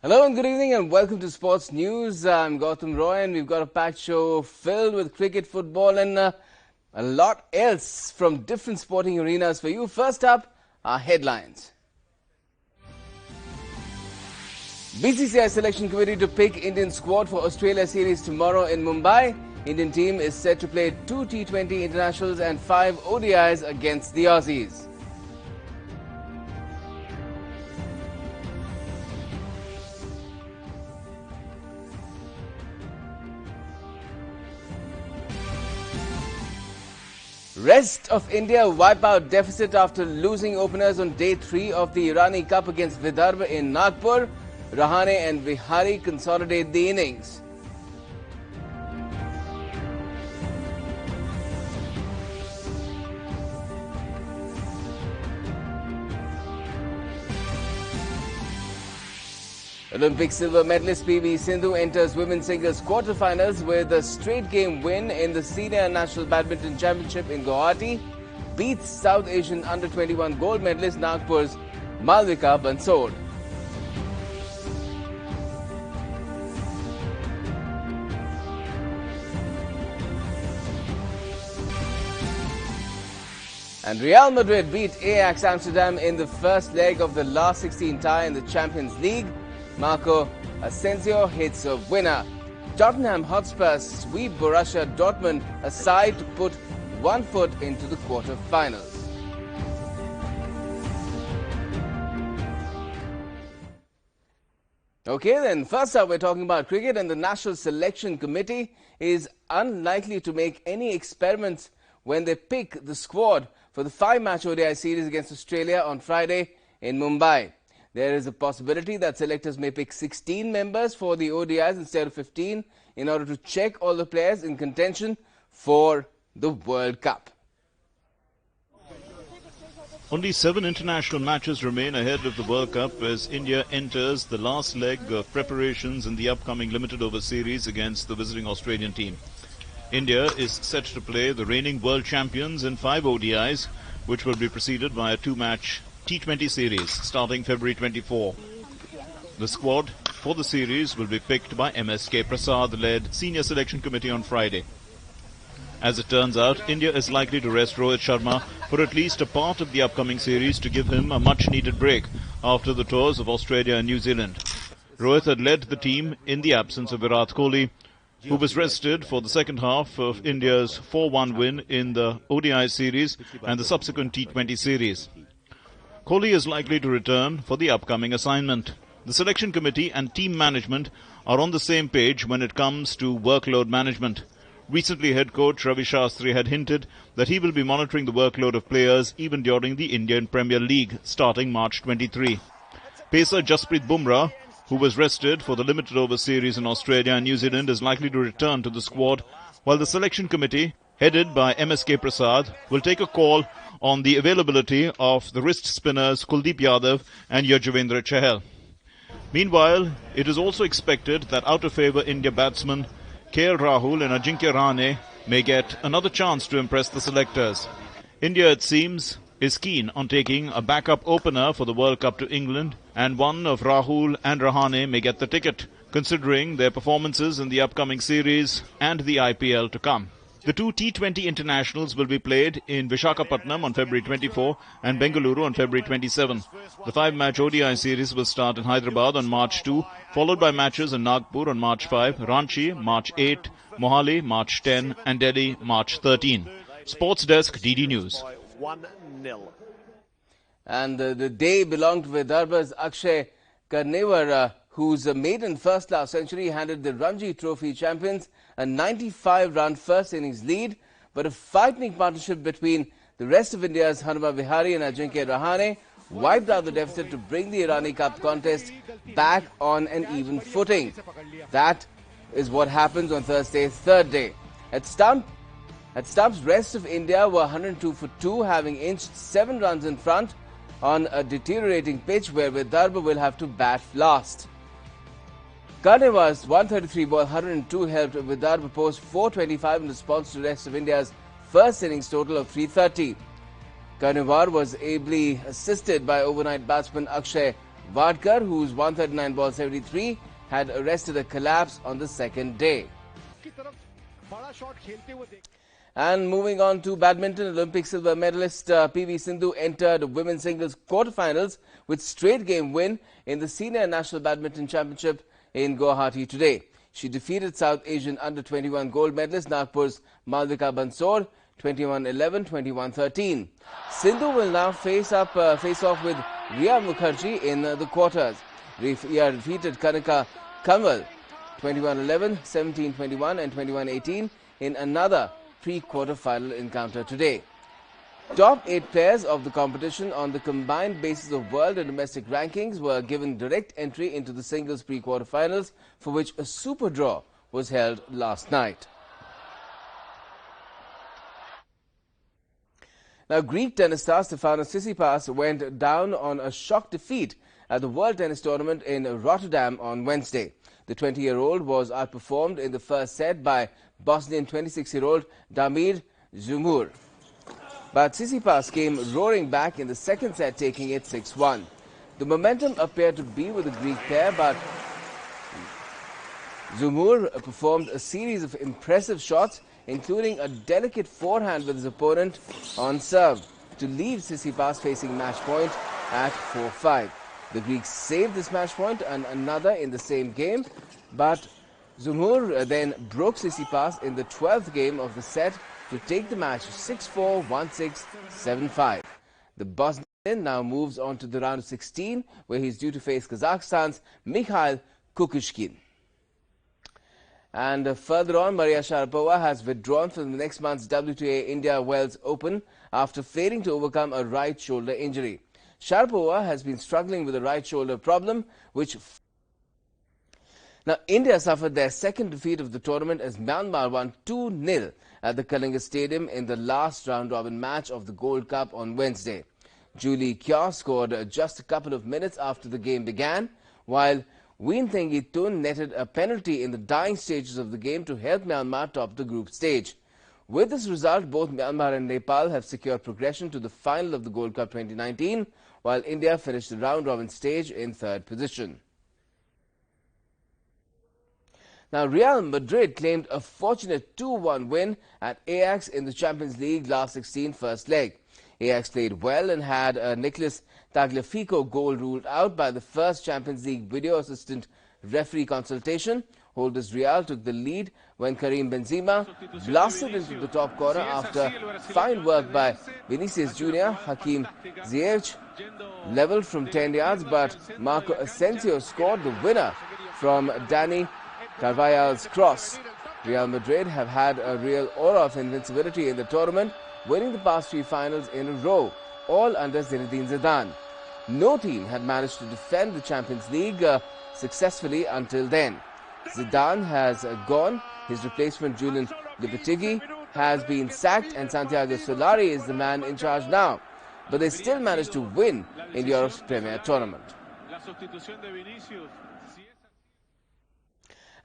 Hello and good evening and welcome to Sports News. I'm Gautam Roy and we've got a packed show filled with cricket, football and a lot else from different sporting arenas for you. First up, our headlines. BCCI Selection Committee to pick Indian squad for Australia series tomorrow in Mumbai. Indian team is set to play 2 T20 internationals and 5 ODIs against the Aussies. Rest of India wipe out deficit after losing openers on day 3 of the Irani Cup against Vidarbha in Nagpur. Rahane and Vihari consolidate the innings. Olympic silver medalist PV Sindhu enters women's singles quarterfinals with a straight game win in the Senior National Badminton Championship in Guwahati. Beats South Asian under-21 gold medalist Nagpur's Malvika Bansod. And Real Madrid beat Ajax Amsterdam in the first leg of the last 16 tie in the Champions League. Marco Asensio hits a winner. Tottenham Hotspur sweep Borussia Dortmund aside to put one foot into the quarter-finals. Okay then, first up we're talking about cricket, and the National Selection Committee is unlikely to make any experiments when they pick the squad for the 5-match ODI series against Australia on Friday in Mumbai. There is a possibility that selectors may pick 16 members for the ODIs instead of 15 in order to check all the players in contention for the World Cup. Only 7 international matches remain ahead of the World Cup as India enters the last leg of preparations in the upcoming limited over series against the visiting Australian team. India is set to play the reigning world champions in 5 ODIs, which will be preceded by a 2-match T20 series starting February 24. The squad for the series will be picked by MSK Prasad-led Senior Selection Committee on Friday. As it turns out, India is likely to rest Rohit Sharma for at least a part of the upcoming series to give him a much-needed break after the tours of Australia and New Zealand. Rohit had led the team in the absence of Virat Kohli, who was rested for the second half of India's 4-1 win in the ODI series and the subsequent T20 series. Kohli is likely to return for the upcoming assignment. The selection committee and team management are on the same page when it comes to workload management. Recently, head coach Ravi Shastri had hinted that he will be monitoring the workload of players even during the Indian Premier League starting March 23. Pacer Jasprit Bumrah, who was rested for the limited over series in Australia and New Zealand, is likely to return to the squad, while the selection committee, headed by MSK Prasad, will take a call on the availability of the wrist spinners Kuldeep Yadav and Yajuvendra Chahal. Meanwhile, it is also expected that out-of-favour India batsmen KL Rahul and Ajinkya Rahane may get another chance to impress the selectors. India, it seems, is keen on taking a backup opener for the World Cup to England, and one of Rahul and Rahane may get the ticket, considering their performances in the upcoming series and the IPL to come. The 2 T20 internationals will be played in Visakhapatnam on February 24 and Bengaluru on February 27. The 5-match ODI series will start in Hyderabad on March 2, followed by matches in Nagpur on March 5, Ranchi March 8, Mohali March 10 and Delhi March 13. Sports Desk, DD News. 1-0. And the day belonged to Vidarbha's Akshay Karnewar, whose maiden first-class century handed the Ranji Trophy champions a 95-run first innings lead, but a frightening partnership between the rest of India's Hanuma Vihari and Ajinkya Rahane wiped out the deficit to bring the Irani Cup contest back on an even footing. That is what happens on Thursday's third day. At Stump's rest of India were 102 for 2, having inched 7 runs in front on a deteriorating pitch where Vidarbha will have to bat last. Karnewar's 133 ball 102 helped Vidarbha post 425 in response to the rest of India's first innings total of 330. Karnewar was ably assisted by overnight batsman Akshay Vadkar, whose 139 ball 73, had arrested a collapse on the second day. And moving on to badminton, Olympic silver medalist PV Sindhu entered women's singles quarterfinals with straight game win in the Senior National Badminton Championship in Guwahati today. She defeated South Asian under-21 gold medalist Nagpur's Malvika Bansor 21-11, 21-13. Sindhu will now face off with Riya Mukherjee in the quarters. Riya defeated Kanika Kanwal 21-11, 17-21 and 21-18 in another pre-quarter final encounter today. Top 8 players of the competition on the combined basis of world and domestic rankings were given direct entry into the singles pre-quarter finals, for which a super draw was held last night. Now, Greek tennis star Stefanos Tsitsipas went down on a shock defeat at the World Tennis Tournament in Rotterdam on Wednesday. The 20-year-old was outperformed in the first set by Bosnian 26-year-old Damir Zumur. But Tsitsipas came roaring back in the second set, taking it 6-1. The momentum appeared to be with the Greek pair, but Zumur performed a series of impressive shots, including a delicate forehand with his opponent on serve, to leave Tsitsipas facing match point at 4-5. The Greeks saved this match point and another in the same game, but Zumur then broke Tsitsipas in the 12th game of the set to take the match 6-4, 1-6, 7-5. The Bosnian now moves on to the round of 16, where he's due to face Kazakhstan's Mikhail Kukushkin. And further on, Maria Sharapova has withdrawn from the next month's WTA India Wells Open after failing to overcome a right shoulder injury. Sharapova has been struggling with a right shoulder problem, which... Now, India suffered their second defeat of the tournament as Myanmar won 2-0 at the Kalinga Stadium in the last round-robin match of the Gold Cup on Wednesday. Julie Kyaw scored just a couple of minutes after the game began, while Winthengi Tun netted a penalty in the dying stages of the game to help Myanmar top the group stage. With this result, both Myanmar and Nepal have secured progression to the final of the Gold Cup 2019, while India finished the round-robin stage in third position. Now, Real Madrid claimed a fortunate 2-1 win at Ajax in the Champions League last 16 first leg. Ajax played well and had Nicolas Tagliafico goal ruled out by the first Champions League video assistant referee consultation. Holders Real took the lead when Karim Benzema blasted into the top corner after fine work by Vinicius Jr. Hakim Ziyech leveled from 10 yards, but Marco Asensio scored the winner from Dani Carvajal's cross. Real Madrid have had a real aura of invincibility in the tournament, winning the past 3 finals in a row, all under Zinedine Zidane. No team had managed to defend the Champions League successfully until then. Zidane has gone, his replacement Julian Lopetegui has been sacked, and Santiago Solari is the man in charge now. But they still managed to win in Europe's premier tournament.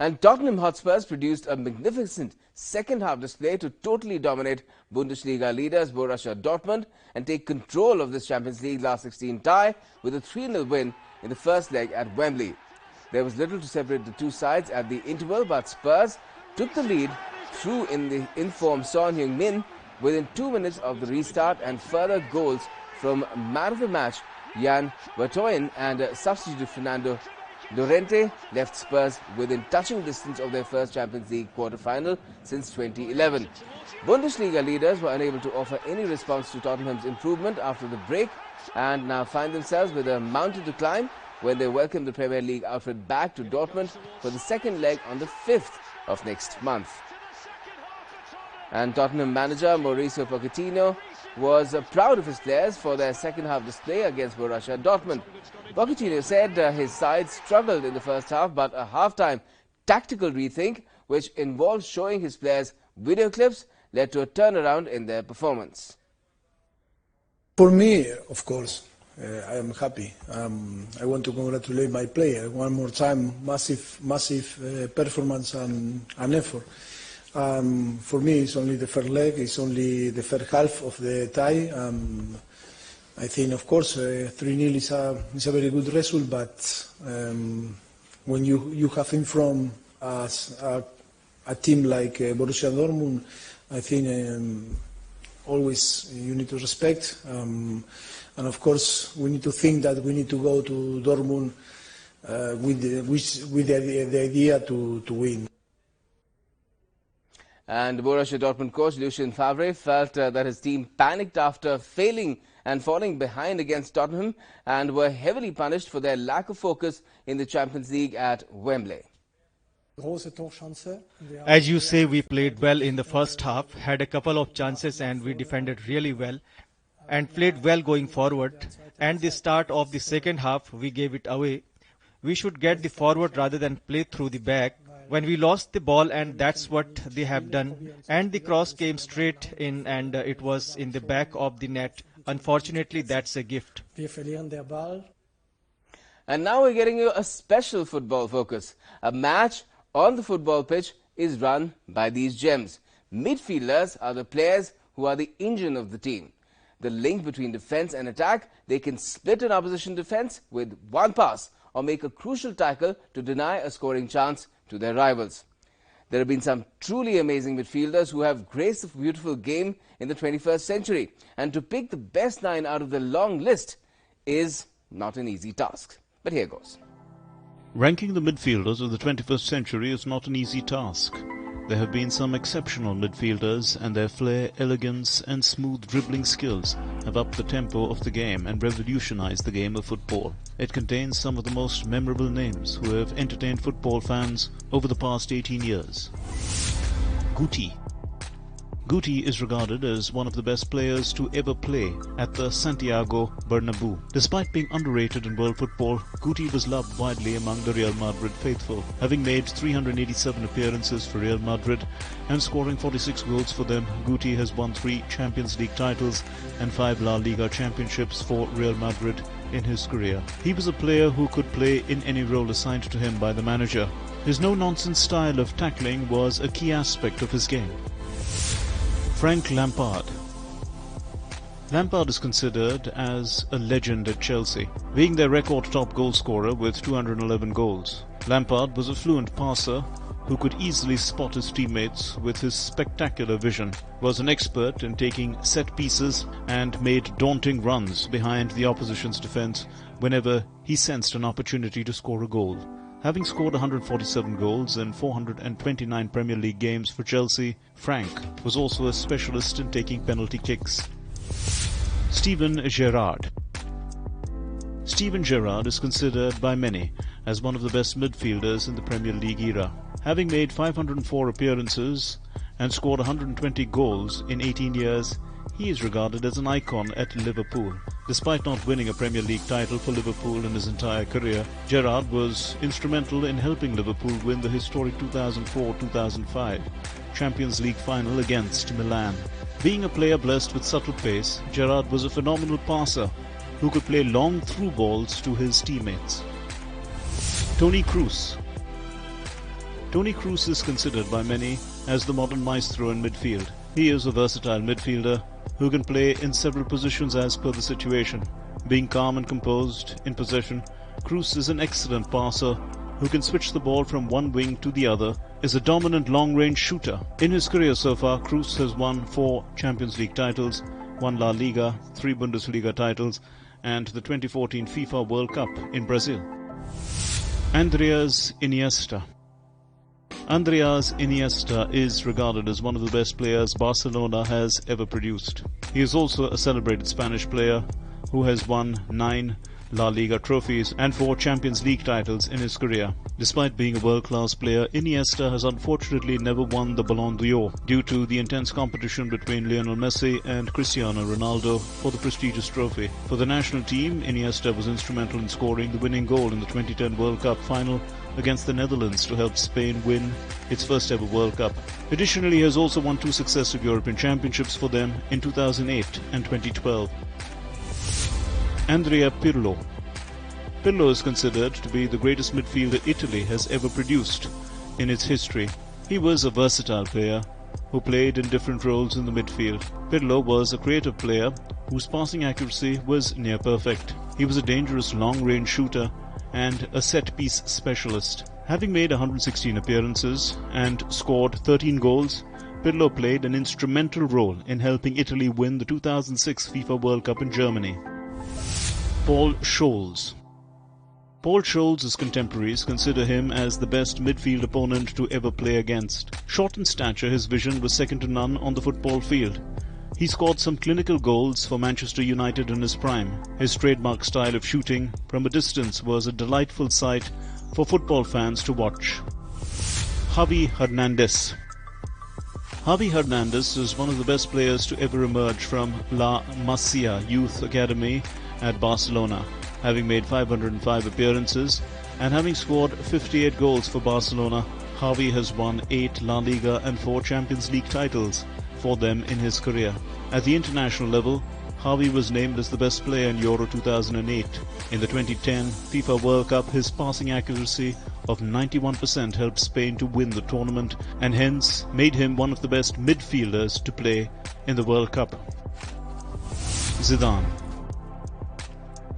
And Tottenham Hotspurs produced a magnificent second-half display to totally dominate Bundesliga leaders Borussia Dortmund and take control of this Champions League last 16 tie with a 3-0 win in the first leg at Wembley. There was little to separate the two sides at the interval, but Spurs took the lead through in the informed Son Heung-min within 2 minutes of the restart, and further goals from man of the match Jan Vertonghen and substitute Fernando Llorente left Spurs within touching distance of their first Champions League quarter-final since 2011. Bundesliga leaders were unable to offer any response to Tottenham's improvement after the break and now find themselves with a mountain to climb when they welcome the Premier League outfit back to Dortmund for the second leg on the 5th of next month. And Tottenham manager Mauricio Pochettino was proud of his players for their second-half display against Borussia Dortmund. Pochettino said his side struggled in the first half, but a half-time tactical rethink, which involved showing his players video clips, led to a turnaround in their performance. For me, of course, I am happy. I want to congratulate my player one more time. Massive performance and effort. For me, it's only the first leg. It's only the first half of the tie. I think, of course, 3-0 is a very good result, but when you have in front a team like Borussia Dortmund, I think always you need to respect. And of course, we need to think that we need to go to Dortmund with the idea to win. And Borussia Dortmund coach Lucien Favre felt that his team panicked after failing and falling behind against Tottenham and were heavily punished for their lack of focus in the Champions League at Wembley. As you say, we played well in the first half, had a couple of chances and we defended really well and played well going forward. And the start of the second half, we gave it away. We should get the forward rather than play through the back. When we lost the ball, and that's what they have done. And the cross came straight in and it was in the back of the net. Unfortunately, that's a gift. And now we're getting you a special football focus. A match on the football pitch is run by these gems. Midfielders are the players who are the engine of the team. The link between defense and attack, they can split an opposition defense with one pass or make a crucial tackle to deny a scoring chance to their rivals. There have been some truly amazing midfielders who have graced the beautiful game in the 21st century. And to pick the best 9 out of the long list is not an easy task. But here goes. Ranking the midfielders of the 21st century is not an easy task. There have been some exceptional midfielders, and their flair, elegance and smooth dribbling skills have upped the tempo of the game and revolutionized the game of football. It contains some of the most memorable names who have entertained football fans over the past 18 years. Guti. Guti is regarded as one of the best players to ever play at the Santiago Bernabeu. Despite being underrated in world football, Guti was loved widely among the Real Madrid faithful, having made 387 appearances for Real Madrid and scoring 46 goals for them. Guti has won 3 Champions League titles and 5 La Liga championships for Real Madrid in his career. He was a player who could play in any role assigned to him by the manager. His no-nonsense style of tackling was a key aspect of his game. Frank Lampard. Lampard is considered as a legend at Chelsea, being their record top goal scorer with 211 goals. Lampard was a fluent passer who could easily spot his teammates with his spectacular vision, was an expert in taking set pieces and made daunting runs behind the opposition's defence whenever he sensed an opportunity to score a goal. Having scored 147 goals in 429 Premier League games for Chelsea, Frank was also a specialist in taking penalty kicks. Steven Gerrard. Steven Gerrard is considered by many as one of the best midfielders in the Premier League era. Having made 504 appearances and scored 120 goals in 18 years, he is regarded as an icon at Liverpool. Despite not winning a Premier League title for Liverpool in his entire career, Gerrard was instrumental in helping Liverpool win the historic 2004-2005 Champions League final against Milan. Being a player blessed with subtle pace, Gerrard was a phenomenal passer who could play long through balls to his teammates. Toni Kroos. Toni Kroos is considered by many as the modern maestro in midfield. He is a versatile midfielder who can play in several positions as per the situation. Being calm and composed in possession, Kroos is an excellent passer who can switch the ball from one wing to the other, is a dominant long-range shooter. In his career so far, Kroos has won 4 Champions League titles, 1 La Liga, 3 Bundesliga titles, and the 2014 FIFA World Cup in Brazil. Andreas Iniesta. Andreas Iniesta is regarded as one of the best players Barcelona has ever produced. He is also a celebrated Spanish player who has won 9 La Liga trophies and 4 Champions League titles in his career. Despite being a world-class player, Iniesta has unfortunately never won the Ballon d'Or due to the intense competition between Lionel Messi and Cristiano Ronaldo for the prestigious trophy. For the national team, Iniesta was instrumental in scoring the winning goal in the 2010 World Cup final against the Netherlands to help Spain win its first ever World Cup. Additionally, he has also won 2 successive European Championships for them in 2008 and 2012. Andrea Pirlo. Pirlo is considered to be the greatest midfielder Italy has ever produced in its history. He was a versatile player who played in different roles in the midfield. Pirlo was a creative player whose passing accuracy was near perfect. He was a dangerous long-range shooter and a set-piece specialist. Having made 116 appearances and scored 13 goals, Pirlo played an instrumental role in helping Italy win the 2006 FIFA World Cup in Germany. Paul Scholes. Paul Scholes' contemporaries consider him as the best midfield opponent to ever play against. Short in stature, his vision was second to none on the football field. He scored some clinical goals for Manchester United in his prime. His trademark style of shooting from a distance was a delightful sight for football fans to watch. Javi Hernandez. Javi Hernandez is one of the best players to ever emerge from La Masia Youth Academy at Barcelona. Having made 505 appearances and having scored 58 goals for Barcelona, Javi has won 8 La Liga and 4 Champions League titles for them in his career. At the international level, Javi was named as the best player in Euro 2008. In the 2010 FIFA World Cup, his passing accuracy of 91% helped Spain to win the tournament and hence made him one of the best midfielders to play in the World Cup. Zidane.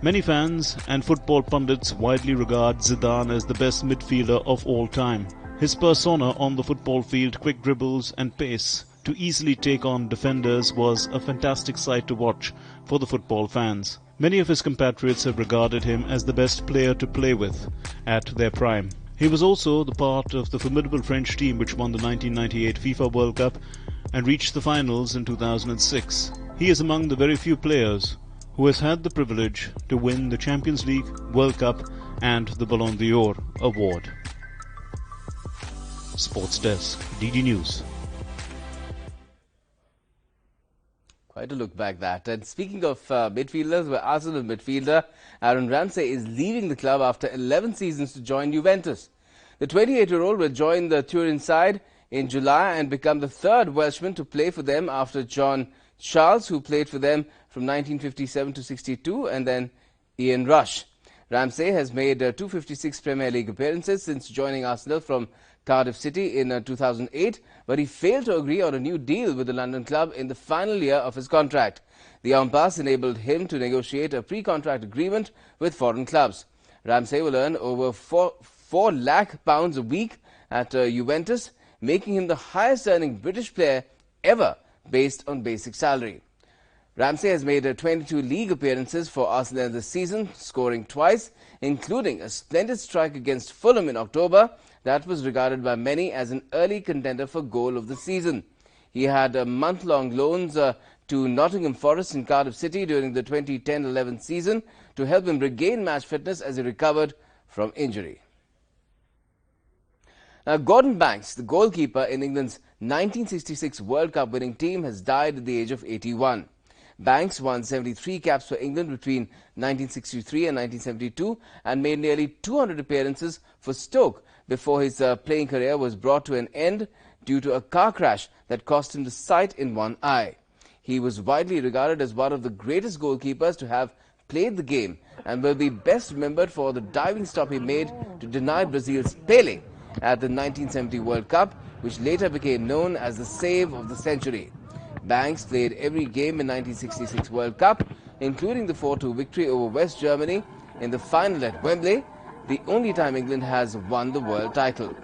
Many fans and football pundits widely regard Zidane as the best midfielder of all time. His persona on the football field, quick dribbles and pace to easily take on defenders was a fantastic sight to watch for the football fans. Many of his compatriots have regarded him as the best player to play with at their prime. He was also the part of the formidable French team which won the 1998 FIFA World Cup and reached the finals in 2006. He is among the very few players who has had the privilege to win the Champions League, World Cup and the Ballon d'Or award. Sports Desk, DD News. Quite a look back that. And speaking of midfielders, where Arsenal midfielder Aaron Ramsey is leaving the club after 11 seasons to join Juventus. The 28-year-old will join the Turin side in July and become the third Welshman to play for them after John Charles, who played for them from 1957 to 62, and then Ian Rush. Ramsey has made 256 Premier League appearances since joining Arsenal from Cardiff City in 2008, but he failed to agree on a new deal with the London club in the final year of his contract. The impasse enabled him to negotiate a pre-contract agreement with foreign clubs. Ramsey will earn over £4 lakh a week at Juventus, making him the highest earning British player ever based on basic salary. Ramsey has made 22 league appearances for Arsenal this season, scoring twice, including a splendid strike against Fulham in October that was regarded by many as an early contender for goal of the season. He had month-long loans to Nottingham Forest and Cardiff City during the 2010-11 season to help him regain match fitness as he recovered from injury. Now, Gordon Banks, the goalkeeper in England's 1966 World Cup winning team, has died at the age of 81. Banks won 73 caps for England between 1963 and 1972 and made nearly 200 appearances for Stoke before his playing career was brought to an end due to a car crash that cost him the sight in one eye. He was widely regarded as one of the greatest goalkeepers to have played the game and will be best remembered for the diving stop he made to deny Brazil's Pelé at the 1970 World Cup, which later became known as the save of the century. Banks played every game in 1966 World Cup, including the 4-2 victory over West Germany in the final at Wembley, the only time England has won the world title.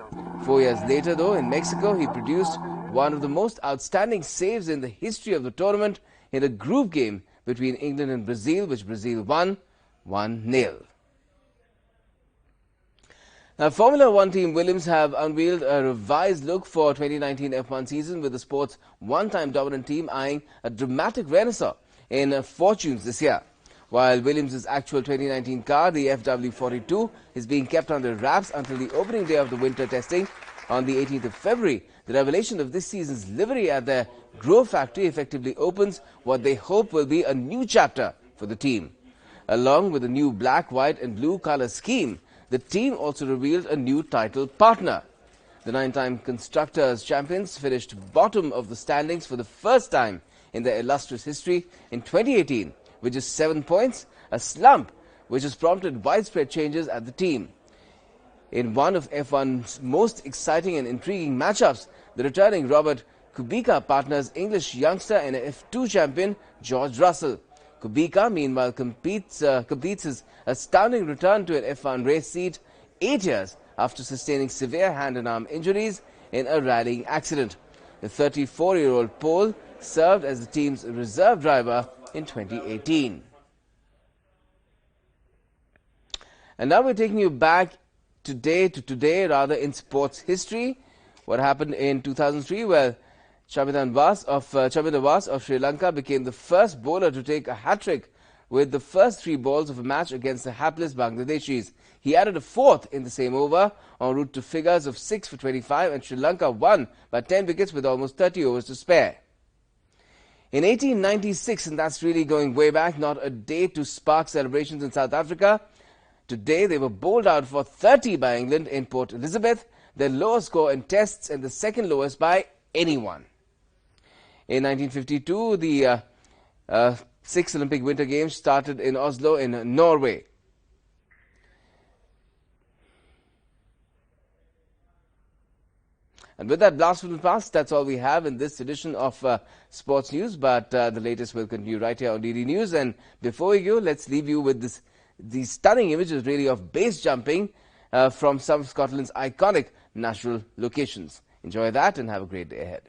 4 years later, though, in Mexico, he produced one of the most outstanding saves in the history of the tournament in a group game between England and Brazil, which Brazil won 1-0. Now, Formula One team Williams have unveiled a revised look for 2019 F1 season, with the sport's one-time dominant team eyeing a dramatic renaissance in fortunes this year. While Williams' actual 2019 car, the FW42, is being kept under wraps until the opening day of the winter testing on the 18th of February, the revelation of this season's livery at their Grove factory effectively opens what they hope will be a new chapter for the team. Along with the new black, white and blue color scheme, the team also revealed a new title partner. The 9-time Constructors' Champions finished bottom of the standings for the first time in their illustrious history in 2018, which is 7 points, a slump which has prompted widespread changes at the team. In one of F1's most exciting and intriguing matchups, the returning Robert Kubica partners English youngster and F2 champion George Russell. Kubica, meanwhile, completes his astounding return to an F1 race seat 8 years after sustaining severe hand and arm injuries in a rallying accident. The 34-year-old Pole served as the team's reserve driver in 2018. And now we're taking you back today in sports history. What happened in 2003? Well, Chaminda Vaas of Sri Lanka became the first bowler to take a hat-trick with the first 3 balls of a match against the hapless Bangladeshis. He added a 4th in the same over en route to figures of 6 for 25, and Sri Lanka won by 10 wickets with almost 30 overs to spare. In 1896, and that's really going way back, not a day to spark celebrations in South Africa. Today, they were bowled out for 30 by England in Port Elizabeth, their lowest score in tests and the second lowest by anyone. In 1952, the 6th Olympic Winter Games started in Oslo in Norway. And with that blast from the past, that's all we have in this edition of Sports News. But the latest will continue right here on DD News. And before we go, let's leave you with these stunning images really of base jumping from some of Scotland's iconic natural locations. Enjoy that and have a great day ahead.